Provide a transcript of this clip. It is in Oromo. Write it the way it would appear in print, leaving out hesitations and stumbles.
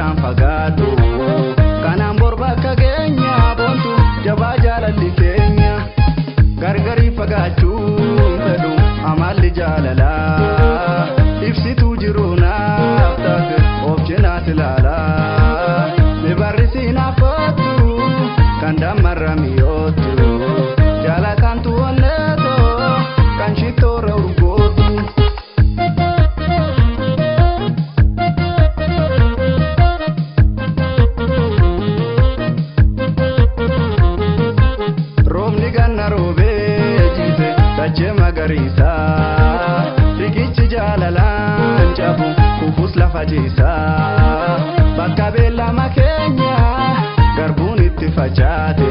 irraan fagaatu kanaan borba akka keenya boontu jabaa jaalalli keenya gargarii fagaachuun fedhu amalli jaalalaa ibsituu jiruu naaf taate of cinaatti ilaalaa ni barrisiin affattu kan dammarra mi'ootu jaalatantu onneetoo kan shittoorra urgootu. Roobni ganna roobee jiise dachee magariisa riqichi jaalalaan cabu kufuus lafa jiisa bakka beellama keenya garbuun itti facaate